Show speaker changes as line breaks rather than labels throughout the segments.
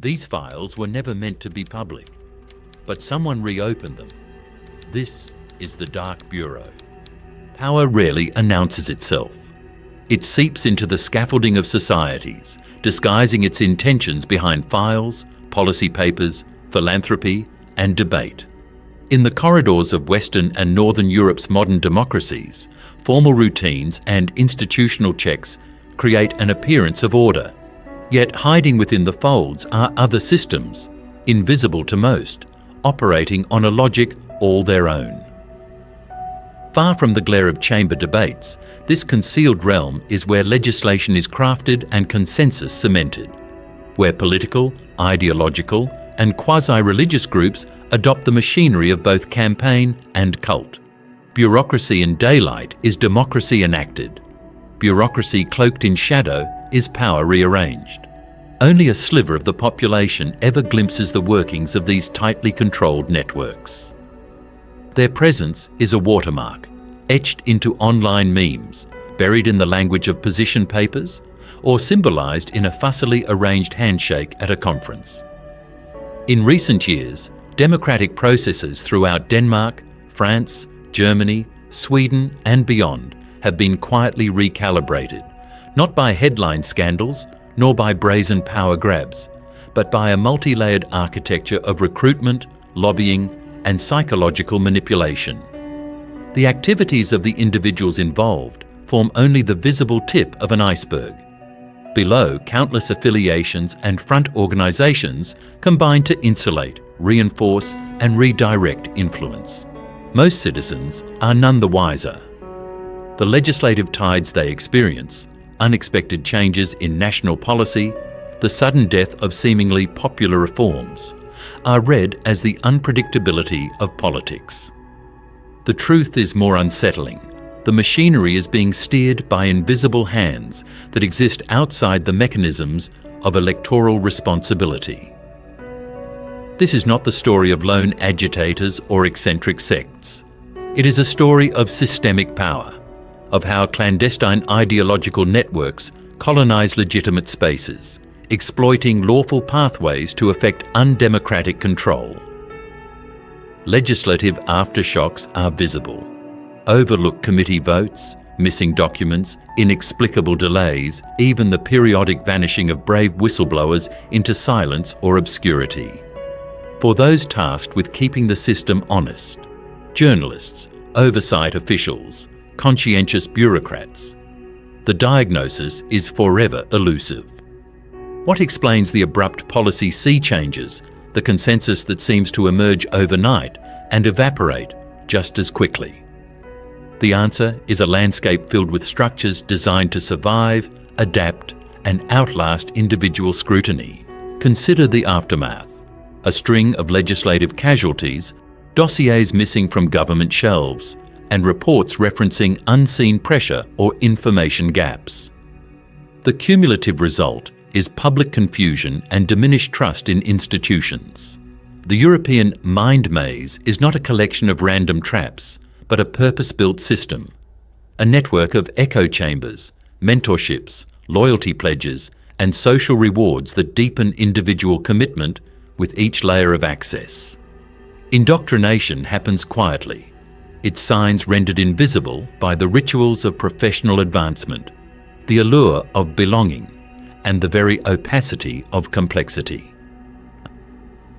These files were never meant to be public, but someone reopened them. This is the Dark Bureau. Power rarely announces itself. It seeps into the scaffolding of societies, disguising its intentions behind files, policy papers, philanthropy, and debate. In the corridors of Western and Northern Europe's modern democracies, formal routines and institutional checks create an appearance of order. Yet hiding within the folds are other systems, invisible to most, operating on a logic all their own. Far from the glare of chamber debates, this concealed realm is where legislation is crafted and consensus cemented, where political, ideological, and quasi-religious groups adopt the machinery of both campaign and cult. Bureaucracy in daylight is democracy enacted. Bureaucracy cloaked in shadow is power rearranged. Only a sliver of the population ever glimpses the workings of these tightly controlled networks. Their presence is a watermark, etched into online memes, buried in the language of position papers, or symbolised in a fussily arranged handshake at a conference. In recent years, democratic processes throughout Denmark, France, Germany, Sweden and beyond have been quietly recalibrated, not by headline scandals, nor by brazen power grabs, but by a multi-layered architecture of recruitment, lobbying, and psychological manipulation. The activities of the individuals involved form only the visible tip of an iceberg. Below, countless affiliations and front organisations combine to insulate, reinforce, and redirect influence. Most citizens are none the wiser. The legislative tides they experience, unexpected changes in national policy, the sudden death of seemingly popular reforms, are read as the unpredictability of politics. The truth is more unsettling. The machinery is being steered by invisible hands that exist outside the mechanisms of electoral responsibility. This is not the story of lone agitators or eccentric sects. It is a story of systemic power, of how clandestine ideological networks colonize legitimate spaces, exploiting lawful pathways to effect undemocratic control. Legislative aftershocks are visible. Overlooked committee votes, missing documents, inexplicable delays, even the periodic vanishing of brave whistleblowers into silence or obscurity. For those tasked with keeping the system honest, journalists, oversight officials, conscientious bureaucrats, the diagnosis is forever elusive. What explains the abrupt policy sea changes, the consensus that seems to emerge overnight and evaporate just as quickly? The answer is a landscape filled with structures designed to survive, adapt, and outlast individual scrutiny. Consider the aftermath: a string of legislative casualties, dossiers missing from government shelves, and reports referencing unseen pressure or information gaps. The cumulative result is public confusion and diminished trust in institutions. The European mind maze is not a collection of random traps, but a purpose-built system, a network of echo chambers, mentorships, loyalty pledges, and social rewards that deepen individual commitment with each layer of access. Indoctrination happens quietly, its signs rendered invisible by the rituals of professional advancement, the allure of belonging, and the very opacity of complexity.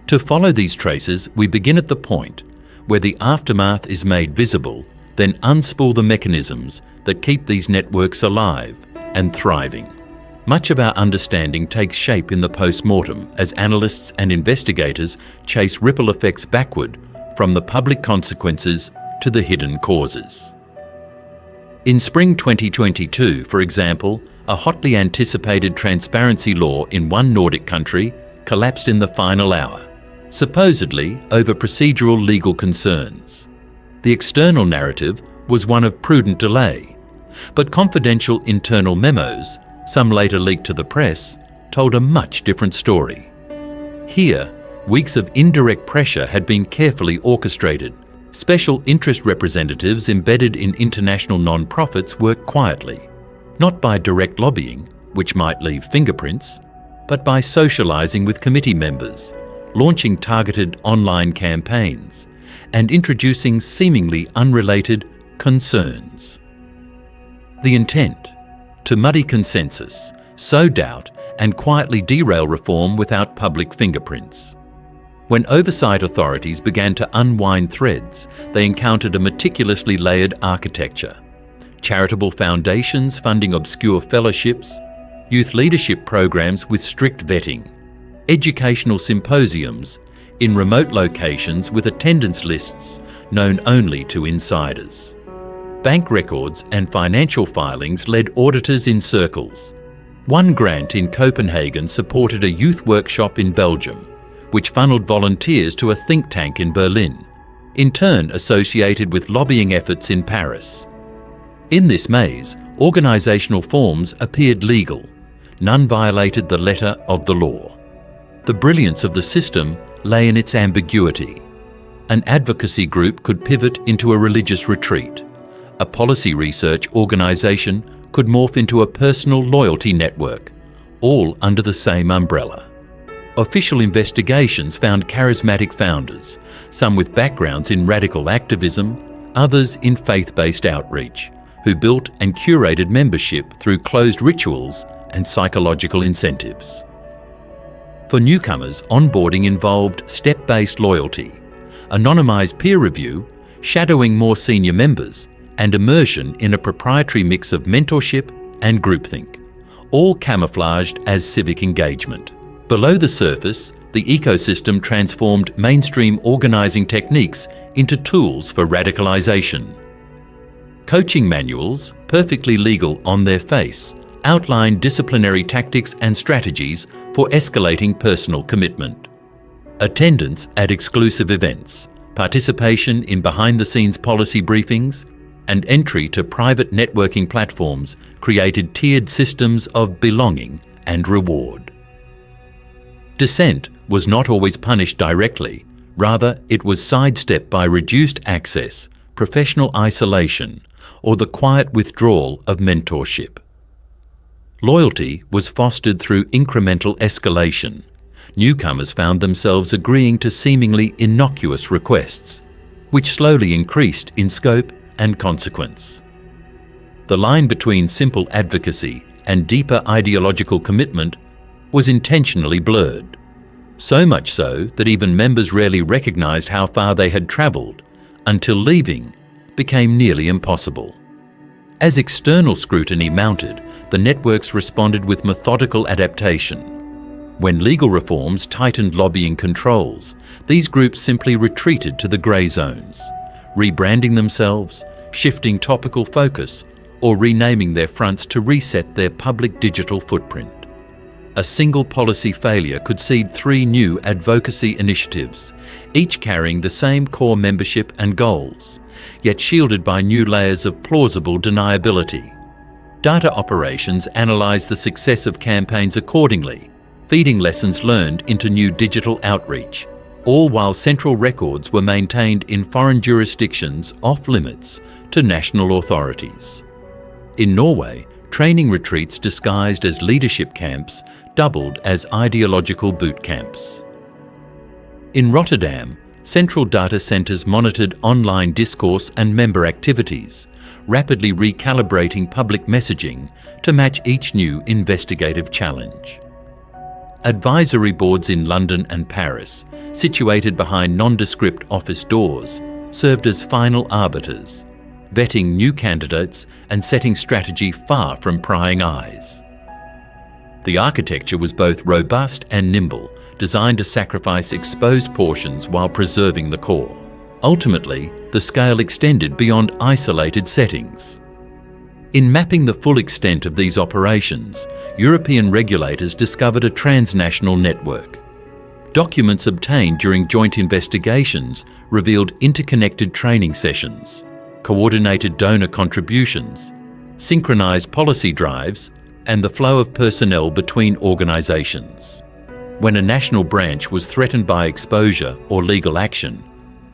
To follow these traces, we begin at the point where the aftermath is made visible, then unspool the mechanisms that keep these networks alive and thriving. Much of our understanding takes shape in the post-mortem as analysts and investigators chase ripple effects backward from the public consequences to the hidden causes. In spring 2022, for example, a hotly anticipated transparency law in one Nordic country collapsed in the final hour, supposedly over procedural legal concerns. The external narrative was one of prudent delay, but confidential internal memos, some later leaked to the press, told a much different story. Here, weeks of indirect pressure had been carefully orchestrated. Special interest representatives embedded in international non-profits worked quietly, not by direct lobbying, which might leave fingerprints, but by socialising with committee members, launching targeted online campaigns, and introducing seemingly unrelated concerns. The intent: to muddy consensus, sow doubt, and quietly derail reform without public fingerprints. When oversight authorities began to unwind threads, they encountered a meticulously layered architecture: charitable foundations funding obscure fellowships, youth leadership programs with strict vetting, educational symposiums in remote locations with attendance lists known only to insiders. Bank records and financial filings led auditors in circles. One grant in Copenhagen supported a youth workshop in Belgium, which funneled volunteers to a think tank in Berlin, in turn associated with lobbying efforts in Paris. In this maze, organisational forms appeared legal. None violated the letter of the law. The brilliance of the system lay in its ambiguity. An advocacy group could pivot into a religious retreat. A policy research organisation could morph into a personal loyalty network, all under the same umbrella. Official investigations found charismatic founders, some with backgrounds in radical activism, others in faith-based outreach, who built and curated membership through closed rituals and psychological incentives. For newcomers, onboarding involved step-based loyalty, anonymised peer review, shadowing more senior members, and immersion in a proprietary mix of mentorship and groupthink, all camouflaged as civic engagement. Below the surface, the ecosystem transformed mainstream organising techniques into tools for radicalisation. Coaching manuals, perfectly legal on their face, outline disciplinary tactics and strategies for escalating personal commitment. Attendance at exclusive events, participation in behind-the-scenes policy briefings, and entry to private networking platforms created tiered systems of belonging and reward. Dissent was not always punished directly, rather it was sidestepped by reduced access, professional isolation, or the quiet withdrawal of mentorship. Loyalty was fostered through incremental escalation. Newcomers found themselves agreeing to seemingly innocuous requests, which slowly increased in scope and consequence. The line between simple advocacy and deeper ideological commitment was intentionally blurred, so much so that even members rarely recognised how far they had travelled, until leaving became nearly impossible. As external scrutiny mounted, the networks responded with methodical adaptation. When legal reforms tightened lobbying controls, these groups simply retreated to the grey zones, rebranding themselves, shifting topical focus, or renaming their fronts to reset their public digital footprint. A single policy failure could seed 3 new advocacy initiatives, each carrying the same core membership and goals, yet shielded by new layers of plausible deniability. Data operations analysed the success of campaigns accordingly, feeding lessons learned into new digital outreach, all while central records were maintained in foreign jurisdictions off-limits to national authorities. In Norway, training retreats disguised as leadership camps doubled as ideological boot camps. In Rotterdam, central data centres monitored online discourse and member activities, rapidly recalibrating public messaging to match each new investigative challenge. Advisory boards in London and Paris, situated behind nondescript office doors, served as final arbiters, vetting new candidates and setting strategy far from prying eyes. The architecture was both robust and nimble, designed to sacrifice exposed portions while preserving the core. Ultimately, the scale extended beyond isolated settings. In mapping the full extent of these operations, European regulators discovered a transnational network. Documents obtained during joint investigations revealed interconnected training sessions, coordinated donor contributions, synchronized policy drives, and the flow of personnel between organizations. When a national branch was threatened by exposure or legal action,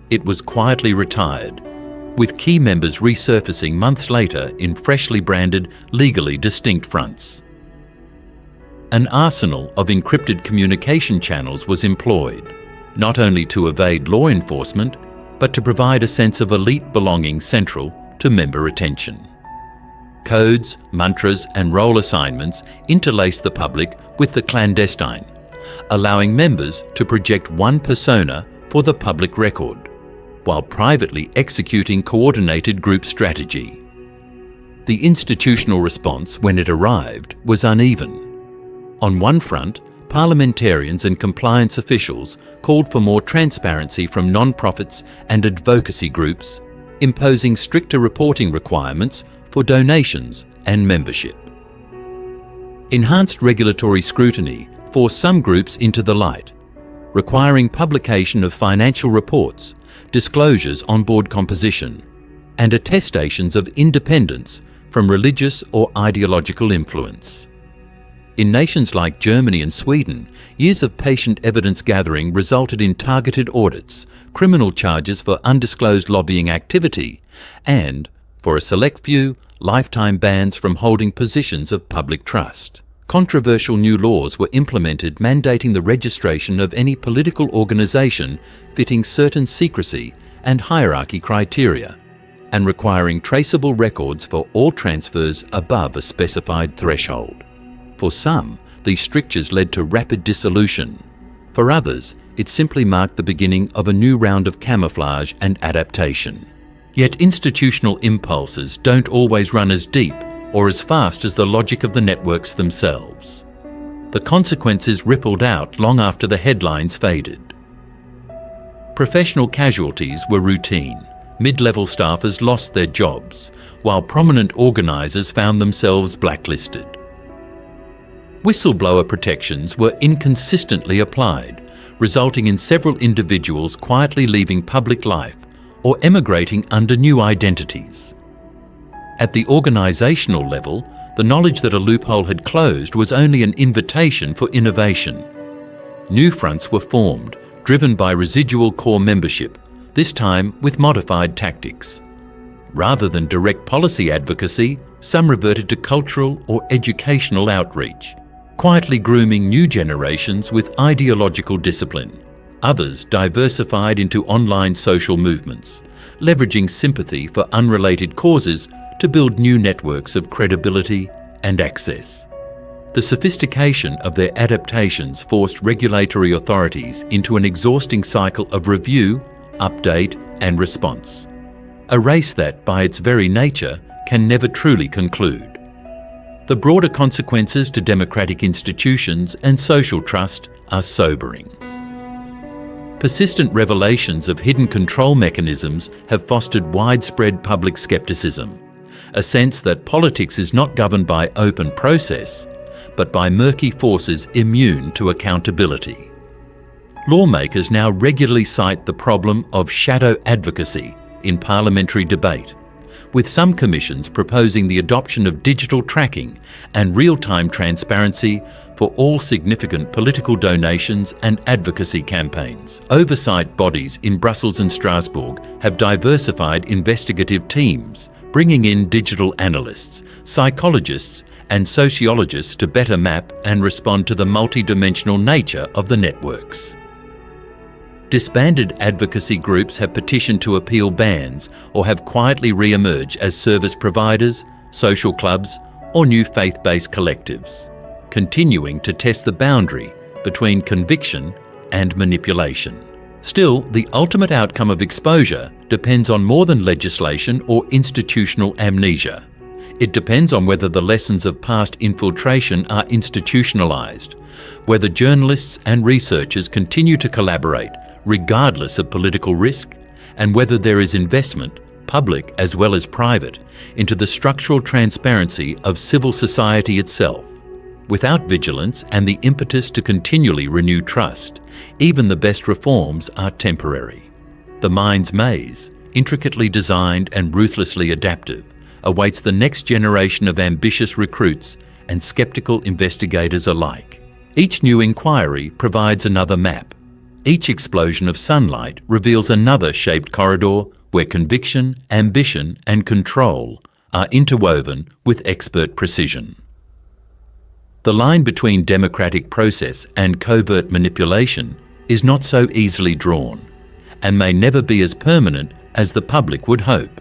it was quietly retired, with key members resurfacing months later in freshly branded, legally distinct fronts. An arsenal of encrypted communication channels was employed, not only to evade law enforcement, but to provide a sense of elite belonging central to member attention. Codes, mantras, and role assignments interlace the public with the clandestine, allowing members to project one persona for the public record, while privately executing coordinated group strategy. The institutional response, when it arrived, was uneven. On one front, parliamentarians and compliance officials called for more transparency from non-profits and advocacy groups, imposing stricter reporting requirements for donations and membership. Enhanced regulatory scrutiny forced some groups into the light, requiring publication of financial reports, disclosures on board composition, and attestations of independence from religious or ideological influence. In nations like Germany and Sweden, years of patient evidence gathering resulted in targeted audits, criminal charges for undisclosed lobbying activity, and, for a select few, lifetime bans from holding positions of public trust. Controversial new laws were implemented mandating the registration of any political organisation fitting certain secrecy and hierarchy criteria, and requiring traceable records for all transfers above a specified threshold. For some, these strictures led to rapid dissolution. For others, it simply marked the beginning of a new round of camouflage and adaptation. Yet institutional impulses don't always run as deep or as fast as the logic of the networks themselves. The consequences rippled out long after the headlines faded. Professional casualties were routine. Mid-level staffers lost their jobs, while prominent organisers found themselves blacklisted. Whistleblower protections were inconsistently applied, resulting in several individuals quietly leaving public life or emigrating under new identities. At the organisational level, the knowledge that a loophole had closed was only an invitation for innovation. New fronts were formed, driven by residual core membership, this time with modified tactics. Rather than direct policy advocacy, some reverted to cultural or educational outreach, quietly grooming new generations with ideological discipline. Others diversified into online social movements, leveraging sympathy for unrelated causes to build new networks of credibility and access. The sophistication of their adaptations forced regulatory authorities into an exhausting cycle of review, update, and response, a race that, by its very nature, can never truly conclude. The broader consequences to democratic institutions and social trust are sobering. Persistent revelations of hidden control mechanisms have fostered widespread public skepticism, a sense that politics is not governed by open process, but by murky forces immune to accountability. Lawmakers now regularly cite the problem of shadow advocacy in parliamentary debate, with some commissions proposing the adoption of digital tracking and real-time transparency for all significant political donations and advocacy campaigns. Oversight bodies in Brussels and Strasbourg have diversified investigative teams, bringing in digital analysts, psychologists, and sociologists to better map and respond to the multidimensional nature of the networks. Disbanded advocacy groups have petitioned to appeal bans or have quietly re-emerged as service providers, social clubs, or new faith-based collectives, continuing to test the boundary between conviction and manipulation. Still, the ultimate outcome of exposure depends on more than legislation or institutional amnesia. It depends on whether the lessons of past infiltration are institutionalized, whether journalists and researchers continue to collaborate regardless of political risk, and whether there is investment, public as well as private, into the structural transparency of civil society itself. Without vigilance and the impetus to continually renew trust, even the best reforms are temporary. The mind's maze, intricately designed and ruthlessly adaptive, awaits the next generation of ambitious recruits and skeptical investigators alike. Each new inquiry provides another map. Each explosion of sunlight reveals another shaped corridor where conviction, ambition, and control are interwoven with expert precision. The line between democratic process and covert manipulation is not so easily drawn, and may never be as permanent as the public would hope.